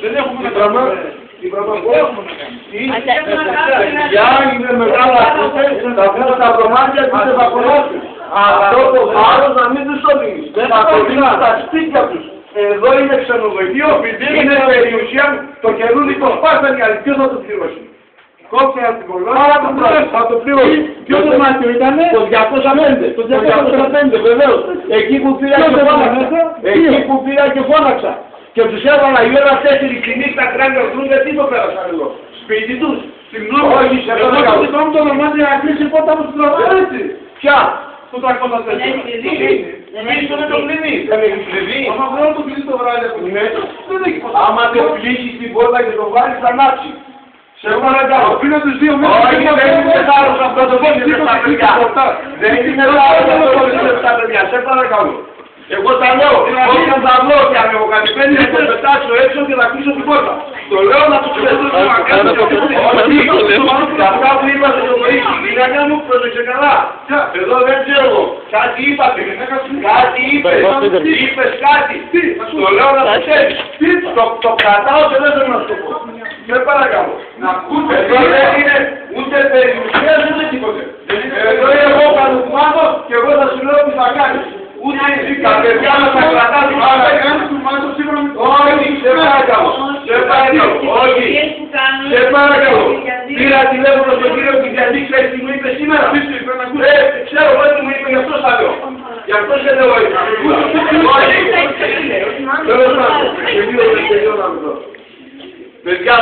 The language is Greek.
Δεν έχουμε να κάνουμε. Η πραγματικότητα είναι μεγάλα τα φύλλα τα κομμάτια της ευακολάσεως. Αυτό το βάρος να μην τους οδηγείς. Θα το δίνουν στα σπίτια τους. Εδώ είναι ξενοδοχείο, είναι περιουσία, το καινούργιο το σπάσαν οι άλλοι. Ποιος θα το πληρώσει? Κόψε από την κολόνα, θα το πληρώσει. Ποιο δωμάτιο ήτανε? Το 205. Το 205 βεβαίως. Εκεί που πήρα και φώναξα. Και τους έβαλα η ώρα 4 τη νύχτα κράνια ορθούν, γιατί το πέρασαν εδώ. Σπίτι τους. Συγγνώμη, όχι, σε παρακαλώ. Το δωμάτιο να κλείσει πότε από την τραβάρετσι. Ποια? Το 304. Κλείσει με το κλειδί. Δεν έχει κλειδί. Άμα θέλω το κλείσει το βράδυ από την έτω, δεν έχει ποτέ. Άμα το κλείσεις την πόρτα και το βάλεις θα ανάψει. Σε παρακαλώ. Πριν τους 2 μήνες. Όχι, δεν είναι θάρρος αυτό το πόδι στα παιδιά. Δεν είναι θάρρος αυτό το πόδι στα παιδιά. Σε παρακαλώ. Εγώ τα λέω, όταν θα βρω και αν έχω κάτι πέντε θα το πετάξω έξω και θα κλείσω την πόρτα. Το λέω να τους πετάξω να κάνω και αυτά που είπατε το πρωί, η γυναίκα μου πρόσεξε καλά. Εδώ δεν ξέρω εγώ. Κάτι είπατε, κάτι είπες κάτι. Το λέω να το ξέρεις. Το κρατάω και δεν θέλω να σου το πω. Σε παρακαλώ. Εδώ δεν είναι ούτε περιουσίας ούτε τίποτε. Εδώ είναι εγώ πανουκμάτω και εγώ θα σου λέω τι θα κάνεις. Ούτε τα παιδιά μας θα κρατάς πάντα κάνεις του μάτω σύμφωνα με το... Όχι, σε παρακαλώ, σε παρακαλώ, όχι, σε παρακαλώ. Πήρα τηλέφωνο στον κύριο Κυριακή, ξέρεις τι μου είπε σήμερα. Ξέρω, ό,τι μου είπε, γι' αυτό θα λέω. Γι' αυτό σε λέω όχι. Όχι, θέλω να το τελειώνω. Παιδιά,